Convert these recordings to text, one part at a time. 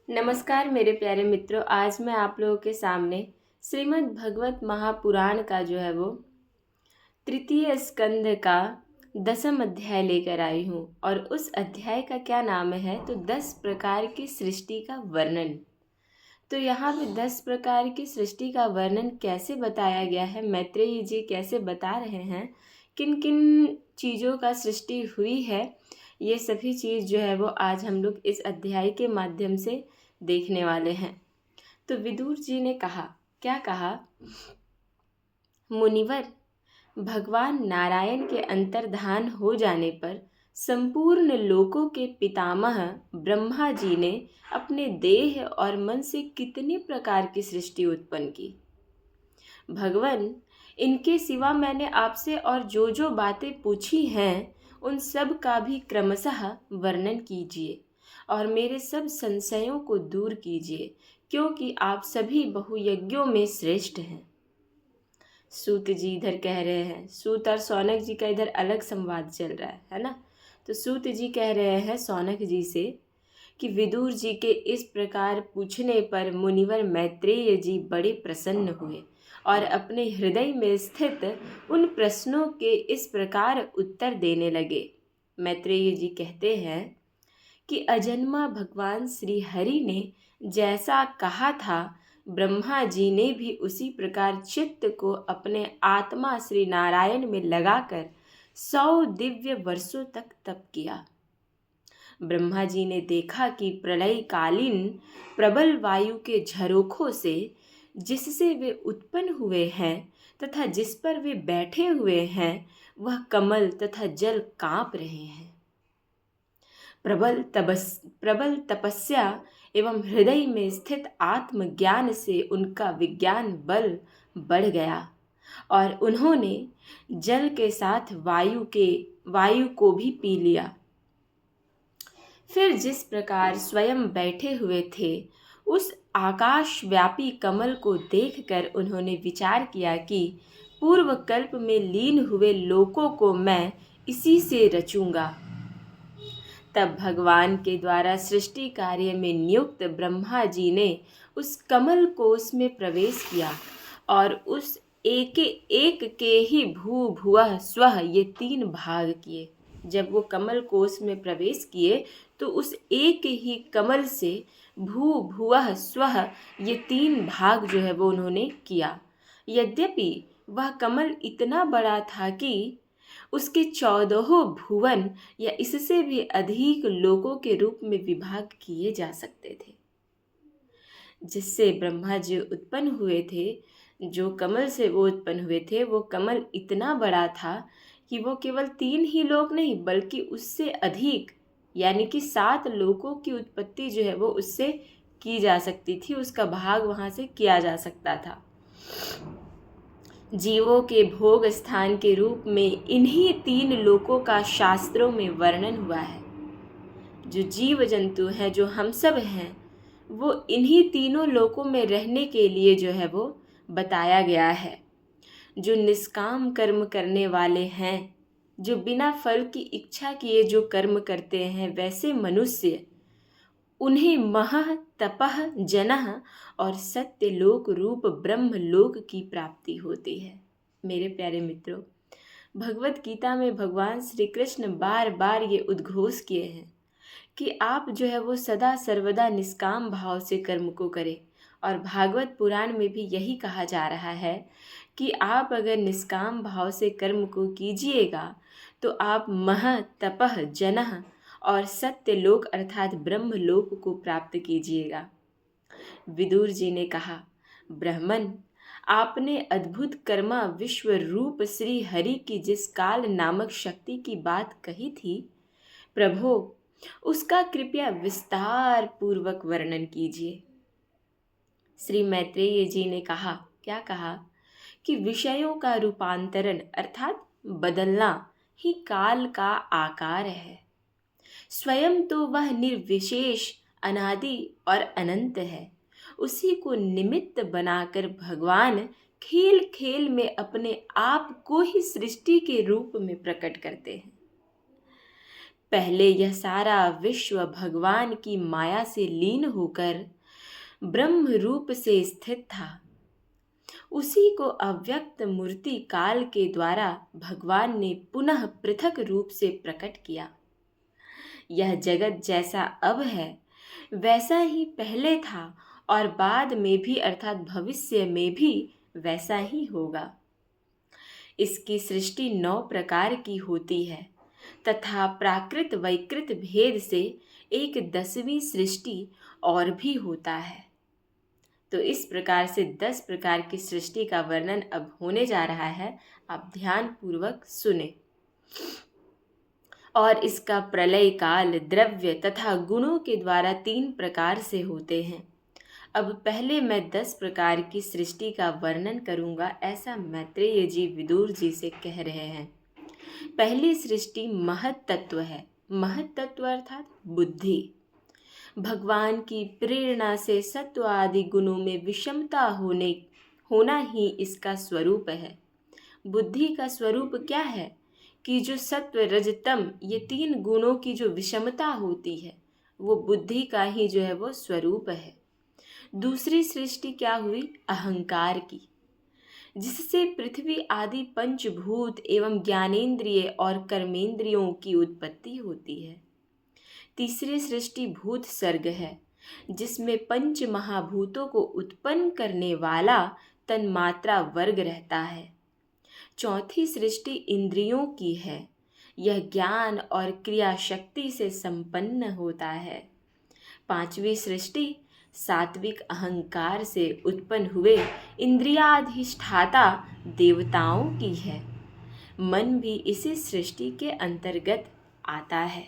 नमस्कार मेरे प्यारे मित्रों। आज मैं आप लोगों के सामने श्रीमद् भगवत महापुराण का जो है वो तृतीय स्कंद का 10वां अध्याय लेकर आई हूँ। और उस अध्याय का क्या नाम है तो 10 प्रकार की सृष्टि का वर्णन। तो यहाँ पे 10 प्रकार की सृष्टि का वर्णन कैसे बताया गया है, मैत्रेयी जी कैसे बता रहे हैं, किन किन चीज़ों का सृष्टि हुई है, ये सभी चीज़ जो है वो आज हम लोग इस अध्याय के माध्यम से देखने वाले हैं। तो विदुर जी ने कहा, क्या कहा? मुनिवर, भगवान नारायण के अंतर्धान हो जाने पर संपूर्ण लोकों के पितामह ब्रह्मा जी ने अपने देह और मन से कितने प्रकार की सृष्टि उत्पन्न की। भगवान, इनके सिवा मैंने आपसे और जो जो बातें पूछी हैं उन सब का भी क्रमशः वर्णन कीजिए और मेरे सब संशयों को दूर कीजिए, क्योंकि आप सभी बहुयज्ञों में श्रेष्ठ हैं। सूत जी इधर कह रहे हैं, सूत और सौनक जी का इधर अलग संवाद चल रहा है ना। तो सूत जी कह रहे हैं सौनक जी से कि विदुर जी के इस प्रकार पूछने पर मुनिवर मैत्रेय जी बड़े प्रसन्न हुए और अपने हृदय में स्थित उन प्रश्नों के इस प्रकार उत्तर देने लगे। मैत्रेय जी कहते हैं कि अजन्मा भगवान श्री हरि ने जैसा कहा था, ब्रह्मा जी ने भी उसी प्रकार चित्त को अपने आत्मा श्री नारायण में लगाकर 100 दिव्य वर्षों तक तप किया। ब्रह्मा जी ने देखा कि प्रलयकालीन प्रबल वायु के झरोखों से जिससे वे उत्पन्न हुए हैं तथा जिस पर वे बैठे हुए हैं वह कमल तथा जल कांप रहे हैं। प्रबल तपस्या एवं हृदय में स्थित आत्मज्ञान से उनका विज्ञान बल बढ़ गया और उन्होंने जल के साथ वायु को भी पी लिया। फिर जिस प्रकार स्वयं बैठे हुए थे उस आकाश व्यापी कमल को देखकर उन्होंने विचार किया कि पूर्व कल्प में लीन हुए लोकों को मैं इसी से रचूंगा। तब भगवान के द्वारा सृष्टि कार्य में नियुक्त ब्रह्मा जी ने उस कमल कोश में प्रवेश किया और उस एक एक के ही भू भुवः स्वः ये 3 भाग किए। जब वो कमल कोश में प्रवेश किए तो उस एक ही कमल से भू भुवः स्वः ये 3 भाग जो है वो उन्होंने किया। यद्यपि वह कमल इतना बड़ा था कि उसके 14 भुवन या इससे भी अधिक लोकों के रूप में विभाग किए जा सकते थे। जिससे ब्रह्मा जी उत्पन्न हुए थे, जो कमल से वो उत्पन्न हुए थे, वो कमल इतना बड़ा था कि वो केवल 3 ही लोक नहीं बल्कि उससे अधिक यानी कि 7 लोकों की उत्पत्ति जो है वो उससे की जा सकती थी, उसका भाग वहाँ से किया जा सकता था। जीवों के भोग स्थान के रूप में इन्हीं 3 लोकों का शास्त्रों में वर्णन हुआ है। जो जीव जंतु हैं, जो हम सब हैं, वो इन्हीं तीनों लोकों में रहने के लिए जो है वो बताया गया है। जो निष्काम कर्म करने वाले हैं, जो बिना फल की इच्छा किए जो कर्म करते हैं, वैसे मनुष्य उन्हें महः तपः जनः और सत्यलोक रूप ब्रह्मलोक की प्राप्ति होती है। मेरे प्यारे मित्रों, भगवत गीता में भगवान श्री कृष्ण बार बार ये उद्घोष किए हैं कि आप जो है वो सदा सर्वदा निष्काम भाव से कर्म को करें। और भागवत पुराण में भी यही कहा जा रहा है कि आप अगर निष्काम भाव से कर्म को कीजिएगा तो आप मह तपः जनः और सत्यलोक अर्थात ब्रह्मलोक को प्राप्त कीजिएगा। विदुर जी ने कहा, ब्राह्मण, आपने अद्भुत कर्मा विश्व रूप श्री हरि की जिस काल नामक शक्ति की बात कही थी, प्रभो उसका कृपया विस्तार पूर्वक वर्णन कीजिए। श्री मैत्रेय जी ने कहा, क्या कहा कि विषयों का रूपांतरण अर्थात बदलना ही काल का आकार है। स्वयं तो वह निर्विशेष अनादि और अनंत है। उसी को निमित्त बनाकर भगवान खेल खेल में अपने आप को ही सृष्टि के रूप में प्रकट करते हैं। पहले यह सारा विश्व भगवान की माया से लीन होकर ब्रह्म रूप से स्थित था। उसी को अव्यक्त मूर्ति काल के द्वारा भगवान ने पुनः पृथक रूप से प्रकट किया। यह जगत जैसा अब है वैसा ही पहले था और बाद में भी अर्थात भविष्य में भी वैसा ही होगा। इसकी सृष्टि 9 प्रकार की होती है तथा प्राकृत वैकृत भेद से एक 10वीं सृष्टि और भी होता है। तो इस प्रकार से 10 प्रकार की सृष्टि का वर्णन अब होने जा रहा है। आप ध्यान पूर्वक सुने। और इसका प्रलय काल द्रव्य तथा गुणों के द्वारा 3 प्रकार से होते हैं। अब पहले मैं 10 प्रकार की सृष्टि का वर्णन करूंगा, ऐसा मैत्रेय जी विदुर जी से कह रहे हैं। पहली सृष्टि महत तत्व है। महत तत्व अर्थात बुद्धि। भगवान की प्रेरणा से सत्व आदि गुणों में विषमता होना ही इसका स्वरूप है। बुद्धि का स्वरूप क्या है कि जो सत्व रजतम ये 3 गुणों की जो विषमता होती है वो बुद्धि का ही जो है वो स्वरूप है। दूसरी सृष्टि क्या हुई? अहंकार की, जिससे पृथ्वी आदि पंचभूत एवं ज्ञानेंद्रिय और कर्मेंद्रियों की उत्पत्ति होती है। तीसरी सृष्टि भूत सर्ग है, जिसमें पंच महाभूतों को उत्पन्न करने वाला तन्मात्रा वर्ग रहता है। चौथी सृष्टि इंद्रियों की है। यह ज्ञान और क्रिया शक्ति से संपन्न होता है। पांचवी सृष्टि सात्विक अहंकार से उत्पन्न हुए इंद्रियाधिष्ठाता देवताओं की है। मन भी इसी सृष्टि के अंतर्गत आता है।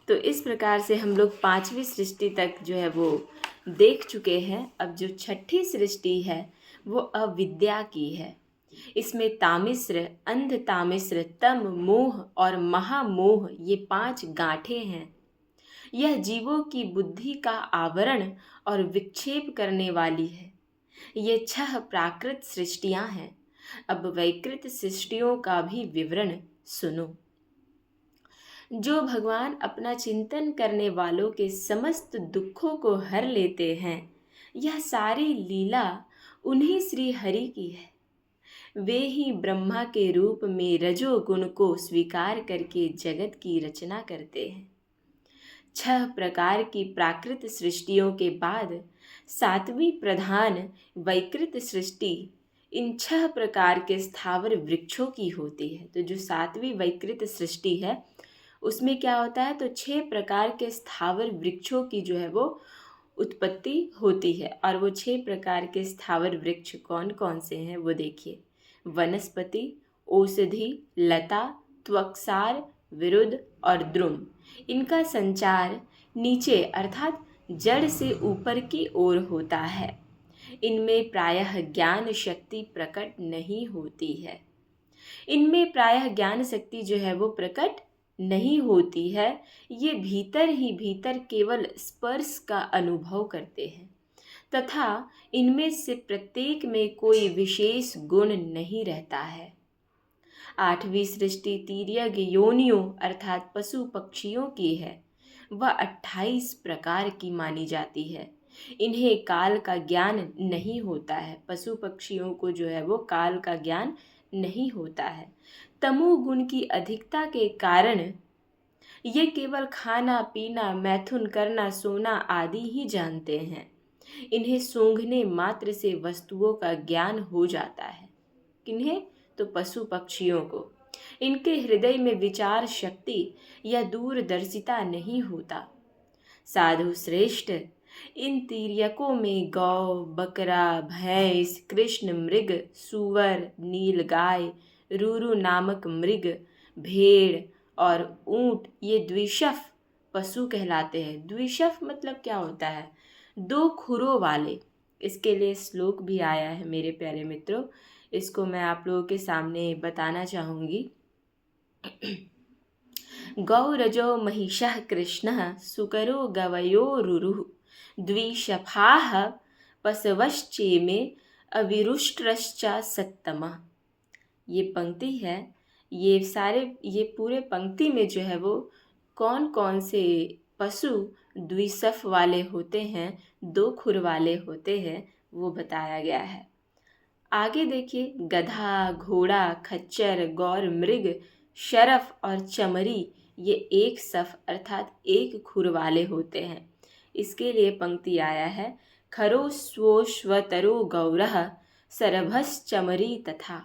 तो इस प्रकार से हम लोग 5वीं सृष्टि तक जो है वो देख चुके हैं। अब जो 6ठी सृष्टि है वो अविद्या की है। इसमें तामिश्र, अंध तामिश्र, तम मोह और महामोह ये 5 गांठें हैं। यह जीवों की बुद्धि का आवरण और विक्षेप करने वाली है। ये 6 प्राकृत सृष्टियां हैं। अब वैकृत सृष्टियों का भी विवरण सुनो। जो भगवान अपना चिंतन करने वालों के समस्त दुखों को हर लेते हैं, यह सारी लीला उन्हीं श्री हरि की है। वे ही ब्रह्मा के रूप में रजोगुण को स्वीकार करके जगत की रचना करते हैं। 6 प्रकार की प्राकृत सृष्टियों के बाद 7वीं प्रधान वैकृत सृष्टि इन 6 प्रकार के स्थावर वृक्षों की होती है। तो जो 7वीं वैकृत सृष्टि है उसमें क्या होता है? तो 6 प्रकार के स्थावर वृक्षों की जो है वो उत्पत्ति होती है। और वो 6 प्रकार के स्थावर वृक्ष कौन कौन से हैं वो देखिए। वनस्पति, औषधि, लता, त्वक्सार, विरुद्ध और द्रुम। इनका संचार नीचे अर्थात जड़ से ऊपर की ओर होता है। इनमें प्रायः ज्ञान शक्ति प्रकट नहीं होती है। इनमें प्रायः ज्ञान शक्ति जो है वो प्रकट नहीं होती है। ये भीतर ही भीतर केवल स्पर्श का अनुभव करते हैं तथा इनमें से प्रत्येक में कोई विशेष गुण नहीं रहता है। 8वीं सृष्टि तिर्यक योनियों अर्थात पशु पक्षियों की है। वह 28 प्रकार की मानी जाती है। इन्हें काल का ज्ञान नहीं होता है। पशु पक्षियों को जो है वो काल का ज्ञान नहीं होता है। तमोगुण की अधिकता के कारण ये केवल खाना पीना, मैथुन करना, सोना आदि ही जानते हैं। इन्हें सूंघने मात्र से वस्तुओं का ज्ञान हो जाता है। किन्हें? तो पशु पक्षियों को। इनके हृदय में विचार शक्ति या दूरदर्शिता नहीं होता। साधु श्रेष्ठ, इन तिर्यकों में गौ, बकरा, भैंस, कृष्ण मृग, सुअर, नीलगाय, रूरु नामक मृग, भेड़ और ऊंट ये द्विशफ पशु कहलाते हैं। द्विशफ मतलब क्या होता है? 2 खुरों वाले। इसके लिए श्लोक भी आया है मेरे प्यारे मित्रों, इसको मैं आप लोगों के सामने बताना चाहूँगी। गौरजो महिषः कृष्णः सुकरो गवयो रुरुः द्विशफाः पशवश्चेमे अविरुष्ट्रश्च सत्तमः। ये पंक्ति है, ये पूरे पंक्ति में जो है वो कौन कौन से पशु द्विसफ वाले होते हैं, दो खुर वाले होते हैं, वो बताया गया है। आगे देखिए, गधा, घोड़ा, खच्चर, गौर, मृग, शरफ और चमरी ये एक सफ अर्थात एक खुर वाले होते हैं। इसके लिए पंक्ति आया है, खरो स्वोश्वतरो गौरः सरभश्चमरी तथा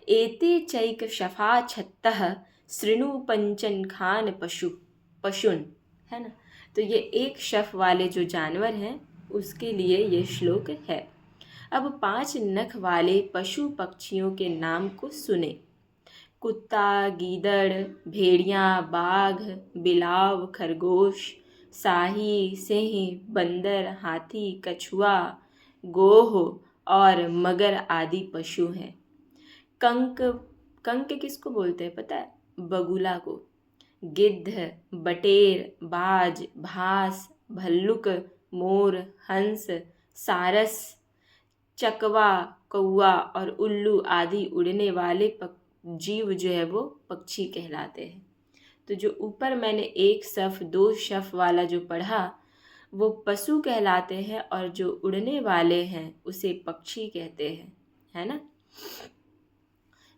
एते चैक शफा छत्तः शृणु पंचन खान पशुन, है ना। तो ये एक शफ वाले जो जानवर हैं उसके लिए ये श्लोक है। अब 5 नख वाले पशु पक्षियों के नाम को सुने। कुत्ता, गीदड़, भेड़िया, बाघ, बिलाव, खरगोश, शाही, सिंह, बंदर, हाथी, कछुआ, गोह और मगर आदि पशु हैं। कंक, कंक किसको बोलते हैं पता है? बगुला को। गिद्ध, बटेर, बाज, भास, भल्लुक, मोर, हंस, सारस, चकवा, कौआ और उल्लू आदि उड़ने वाले जीव जो है वो पक्षी कहलाते हैं। तो जो ऊपर मैंने एक शफ, दो शफ वाला जो पढ़ा वो पशु कहलाते हैं और जो उड़ने वाले हैं उसे पक्षी कहते हैं, है ना।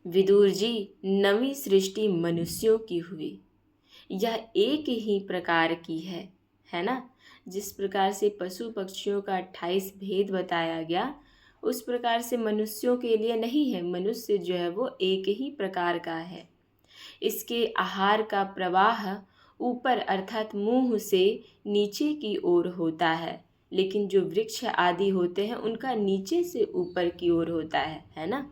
विदुर जी, 9वीं सृष्टि मनुष्यों की हुई। यह एक ही प्रकार की है ना। जिस प्रकार से पशु पक्षियों का 28 भेद बताया गया उस प्रकार से मनुष्यों के लिए नहीं है। मनुष्य जो है वो एक ही प्रकार का है। इसके आहार का प्रवाह ऊपर अर्थात मुंह से नीचे की ओर होता है, लेकिन जो वृक्ष आदि होते हैं उनका नीचे से ऊपर की ओर होता है ना।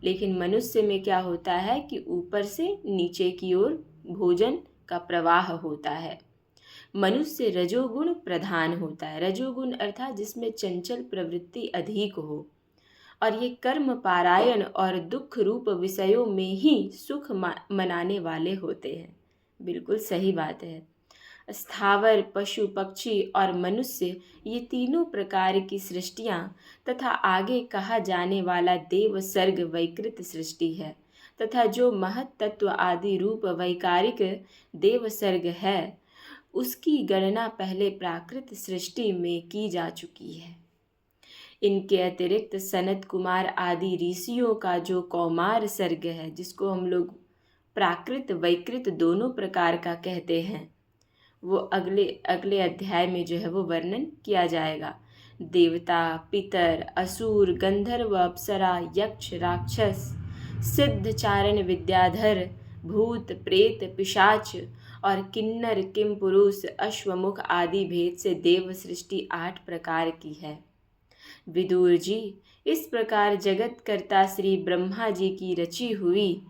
लेकिन मनुष्य में क्या होता है कि ऊपर से नीचे की ओर भोजन का प्रवाह होता है। मनुष्य रजोगुण प्रधान होता है। रजोगुण अर्थात जिसमें चंचल प्रवृत्ति अधिक हो, और ये कर्म पारायण और दुख रूप विषयों में ही सुख मनाने वाले होते हैं। बिल्कुल सही बात है। स्थावर, पशु, पक्षी और मनुष्य ये तीनों प्रकार की सृष्टियाँ तथा आगे कहा जाने वाला देव सर्ग वैकृत सृष्टि है, तथा जो महत तत्व आदि रूप वैकारिक देव सर्ग है उसकी गणना पहले प्राकृत सृष्टि में की जा चुकी है। इनके अतिरिक्त सनत कुमार आदि ऋषियों का जो कौमार सर्ग है, जिसको हम लोग प्राकृत वैकृत दोनों प्रकार का कहते हैं, वो अगले अध्याय में जो है वो वर्णन किया जाएगा। देवता, पितर, असुर, गंधर्व, अप्सरा, यक्ष, राक्षस, सिद्ध, चारण, विद्याधर, भूत, प्रेत, पिशाच और किन्नर, किम पुरुष, अश्वमुख आदि भेद से देव सृष्टि 8 प्रकार की है। विदुर जी, इस प्रकार जगत कर्ता श्री ब्रह्मा जी की रची हुई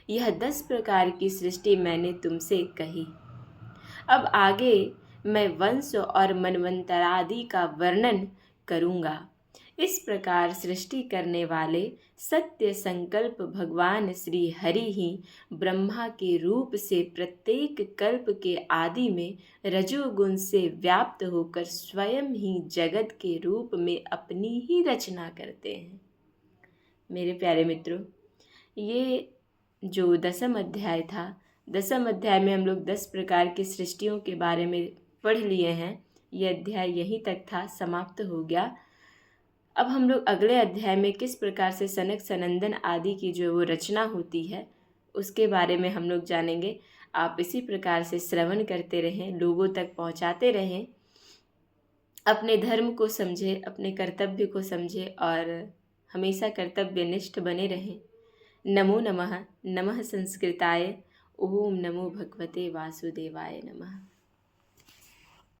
यह 10 प्रकार की सृष्टि मैंने तुमसे कही। अब आगे मैं वंश और मनवंतरादि का वर्णन करूँगा। इस प्रकार सृष्टि करने वाले सत्य संकल्प भगवान श्री हरि ही ब्रह्मा के रूप से प्रत्येक कल्प के आदि में रजोगुण से व्याप्त होकर स्वयं ही जगत के रूप में अपनी ही रचना करते हैं। मेरे प्यारे मित्रों, ये जो 10वां अध्याय था, 10वें अध्याय में हम लोग 10 प्रकार की सृष्टियों के बारे में पढ़ लिए हैं। यह अध्याय यहीं तक था, समाप्त हो गया। अब हम लोग अगले अध्याय में किस प्रकार से सनक सनंदन आदि की जो वो रचना होती है उसके बारे में हम लोग जानेंगे। आप इसी प्रकार से श्रवण करते रहें, लोगों तक पहुंचाते रहें, अपने धर्म को समझें, अपने कर्तव्य को समझें और हमेशा कर्तव्यनिष्ठ बने रहें। नमो नमः। नमः संस्कृताय। ओम नमो भगवते वासुदेवाय नमः।